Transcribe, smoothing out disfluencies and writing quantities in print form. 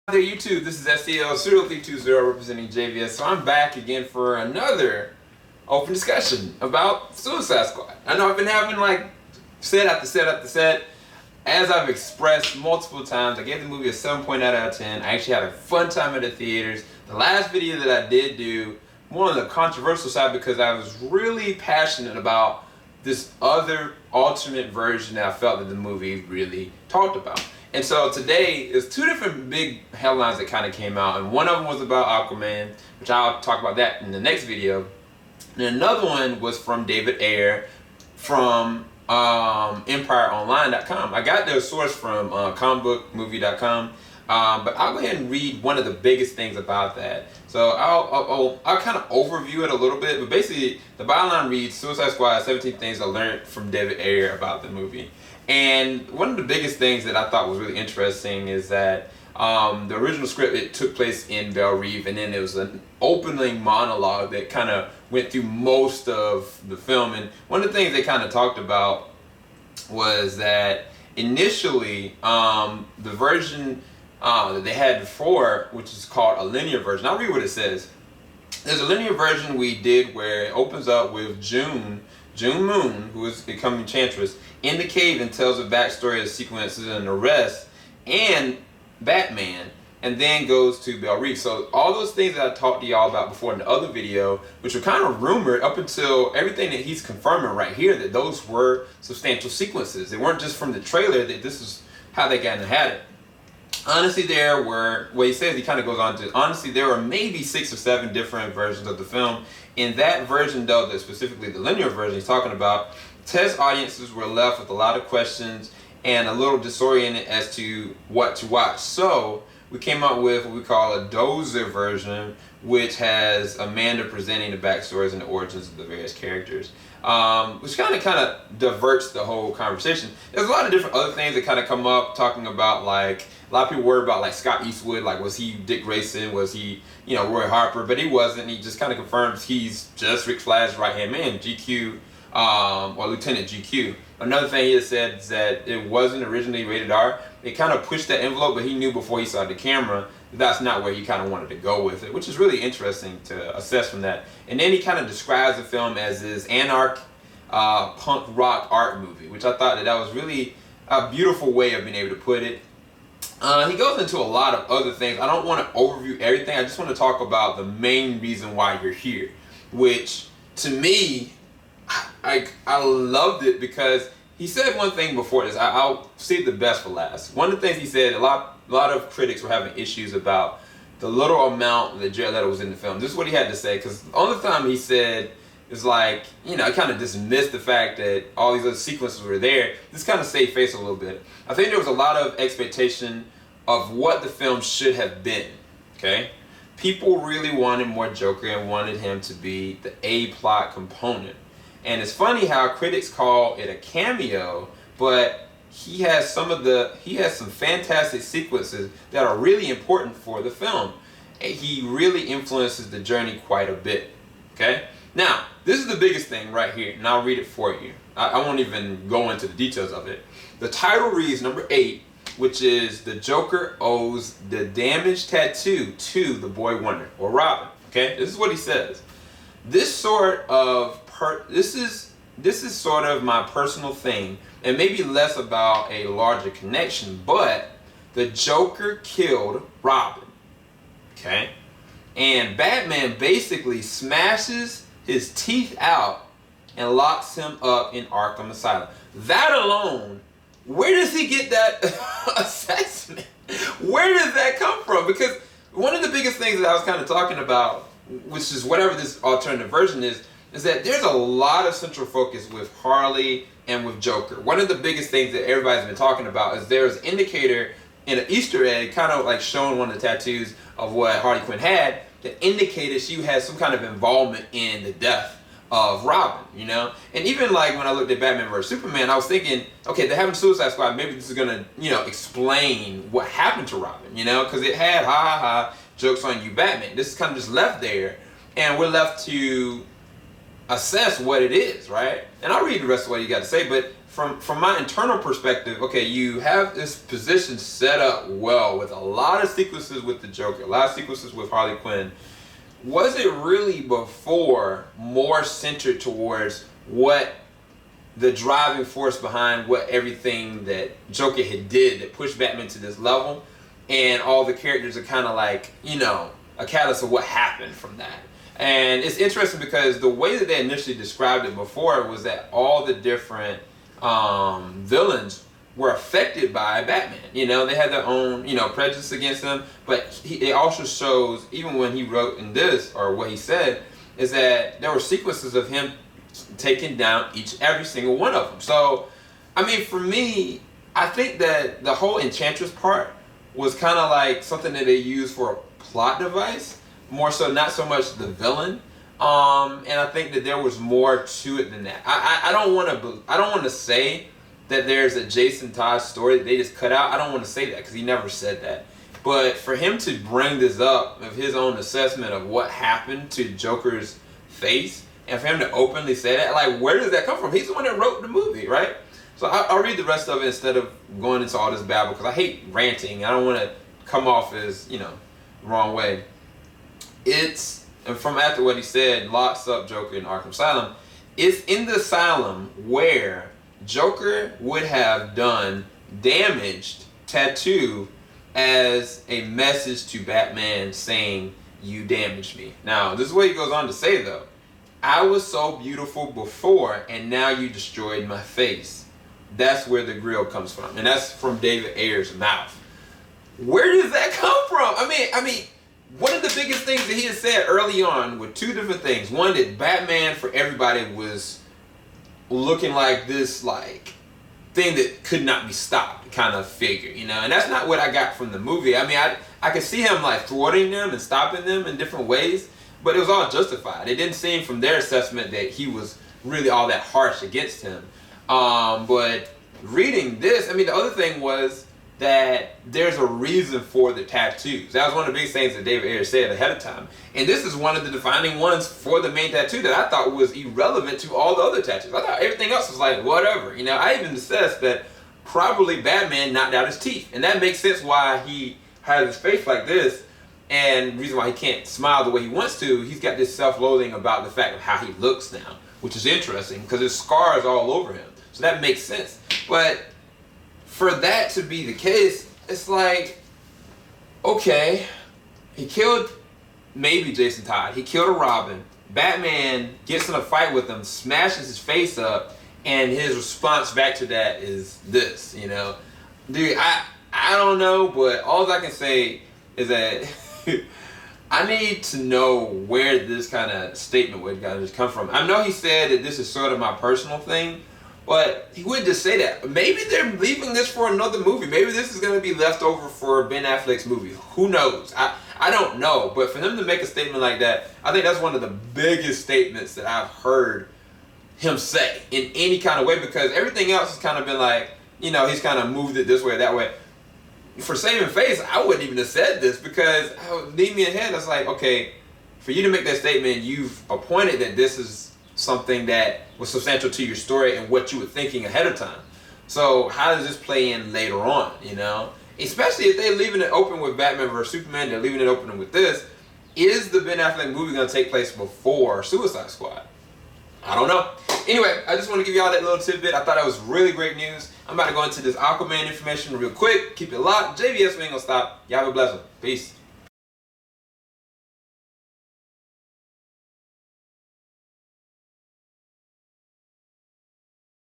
There YouTube, this is SCL0320 representing JVS. So I'm back again for another open discussion about Suicide Squad. I know I've been having like set after set after set. As I've expressed multiple times, I gave the movie a 7.8 out of 10. I actually had a fun time at the theaters. The last video that I did do, more on the controversial side because I was really passionate about this other alternate version that I felt that the movie really talked about. And so today, there's two different big headlines that kind of came out, and one of them was about Aquaman, which I'll talk about that in the next video. And another one was from David Ayer from EmpireOnline.com. I got their source from comicbookmovie.com, but I'll go ahead and read one of the biggest things about that. So I'll kind of overview it a little bit, but basically the byline reads, Suicide Squad, 17 things I learned from David Ayer about the movie. And one of the biggest things that I thought was really interesting is that the original script, it took place in Belle Reve, and then there was an opening monologue that kind of went through most of the film. And one of the things they kind of talked about was that initially the version that they had before, which is called a linear version. I'll read what it says. There's a linear version we did where it opens up with June Moon, who is becoming Enchantress, in the cave and tells the backstory of sequences and arrest and Batman, and then goes to Belle Reve. So all those things that I talked to y'all about before in the other video, which were kind of rumored up until everything that he's confirming right here, that those were substantial sequences. They weren't just from the trailer, that this is how they kind of had it. Honestly, there were, what he says, he kind of goes on to, honestly, there were maybe 6 or 7 different versions of the film. In that version, though, that specifically the linear version he's talking about, test audiences were left with a lot of questions and a little disoriented as to what to watch. So we came up with what we call a dozer version, which has Amanda presenting the backstories and the origins of the various characters, which kind of diverts the whole conversation. There's a lot of different other things that kind of come up, talking about, like, a lot of people worry about, like, Scott Eastwood, like, was he Dick Grayson, was he, you know, Roy Harper? But he wasn't. He just kind of confirms he's just Rick Flagg's right-hand man, GQ, or Lieutenant GQ. Another thing he has said is that it wasn't originally rated R. They kind of pushed that envelope, but he knew before he saw the camera that that's not where he kind of wanted to go with it, which is really interesting to assess from that. And then he kind of describes the film as this anarch punk rock art movie, which I thought that was really a beautiful way of being able to put it. He goes into a lot of other things. I don't want to overview everything. I just want to talk about the main reason why you're here, which to me, I loved it because he said one thing before this. I'll save the best for last. One of the things he said, a lot of critics were having issues about the little amount that Jared Leto was in the film. This is what he had to say, because the only time he said is like, you know, I kind of dismissed the fact that all these other sequences were there. This kind of saved face a little bit. I think there was a lot of expectation of what the film should have been, okay? People really wanted more Joker and wanted him to be the A-plot component. And it's funny how critics call it a cameo, but he has some fantastic sequences that are really important for the film. And he really influences the journey quite a bit, okay? Now, this is the biggest thing right here, and I'll read it for you. I won't even go into the details of it. The title reads, number 8, which is the Joker owes the damaged tattoo to the boy wonder, or Robin, okay? This is what he says. This sort of this is sort of my personal thing, and maybe less about a larger connection, but the Joker killed Robin, okay? And Batman basically smashes his teeth out and locks him up in Arkham Asylum. That alone, where does he get that assessment? Where does that come from? Because one of the biggest things that I was kind of talking about, which is whatever this alternative version is that there's a lot of central focus with Harley and with Joker. One of the biggest things that everybody's been talking about is there's an indicator in an Easter egg, kind of like showing one of the tattoos of what Harley Quinn had, that indicated she had some kind of involvement in the death of Robin, you know? And even like when I looked at Batman vs. Superman, I was thinking, okay, they're having Suicide Squad, maybe this is gonna, you know, explain what happened to Robin, you know? Because it had ha, jokes on you, Batman. This is kind of just left there, and we're left to assess what it is, right? And I'll read the rest of what you got to say, but from my internal perspective, okay, you have this position set up well with a lot of sequences with the Joker, a lot of sequences with Harley Quinn. Was it really before more centered towards what the driving force behind what everything that Joker had did that pushed Batman to this level, and all the characters are kind of like, you know, a catalyst of what happened from that? And it's interesting because the way that they initially described it before was that all the different villains were affected by Batman. You know, they had their own, you know, prejudice against them, but it also shows, even when he wrote in this, or what he said, is that there were sequences of him taking down every single one of them. So, I mean, for me, I think that the whole Enchantress part was kind of like something that they used for a plot device, more so, not so much the villain. And I think that there was more to it than that. I don't want to say that there's a Jason Todd story that they just cut out. I don't want to say that because he never said that. But for him to bring this up of his own assessment of what happened to Joker's face, and for him to openly say that, like, where does that come from? He's the one that wrote the movie, right? So I'll read the rest of it instead of going into all this babble, because I hate ranting. I don't want to come off as, you know, the wrong way. And from after what he said, locks up Joker in Arkham Asylum. It's in the asylum where Joker would have done damaged tattoo as a message to Batman saying, "You damaged me." Now, this is what he goes on to say, though. "I was so beautiful before, and now you destroyed my face." That's where the grill comes from. And that's from David Ayer's mouth. Where does that come from? I mean, one of the biggest things that he had said early on were two different things. One, that Batman for everybody was looking like this, like, thing that could not be stopped kind of figure, you know? And that's not what I got from the movie. I mean, I could see him, like, thwarting them and stopping them in different ways, but it was all justified. It didn't seem from their assessment that he was really all that harsh against him. But reading this, I mean, the other thing was that there's a reason for the tattoos. That was one of the big things that David Ayer said ahead of time. And this is one of the defining ones for the main tattoo that I thought was irrelevant to all the other tattoos. I thought everything else was like, whatever. You know, I even assessed that probably Batman knocked out his teeth. And that makes sense why he has his face like this. And the reason why he can't smile the way he wants to, he's got this self-loathing about the fact of how he looks now, which is interesting because there's scars all over him. So that makes sense. But for that to be the case, it's like, okay, he killed maybe Jason Todd. He killed a Robin. Batman gets in a fight with him, smashes his face up, and his response back to that is this, you know? Dude, I don't know, but all I can say is that I need to know where this kind of statement would kind of just come from. I know he said that this is sort of my personal thing, but he wouldn't just say that. Maybe they're leaving this for another movie. Maybe this is going to be left over for Ben Affleck's movie. Who knows? I don't know. But for them to make a statement like that, I think that's one of the biggest statements that I've heard him say in any kind of way, because everything else has kind of been like, you know, he's kind of moved it this way or that way. For saving face, I wouldn't even have said this because it would leave me ahead. It's like, okay, for you to make that statement, you've appointed that this is something that was substantial to your story and what you were thinking ahead of time. So how does this play in later on, you know? Especially if they're leaving it open with Batman vs. Superman, they're leaving it open with this. Is the Ben Affleck movie going to take place before Suicide Squad? I don't know. Anyway, I just want to give y'all that little tidbit. I thought that was really great news. I'm about to go into this Aquaman information real quick. Keep it locked. JVS, we ain't going to stop. Y'all have a blessing. Peace.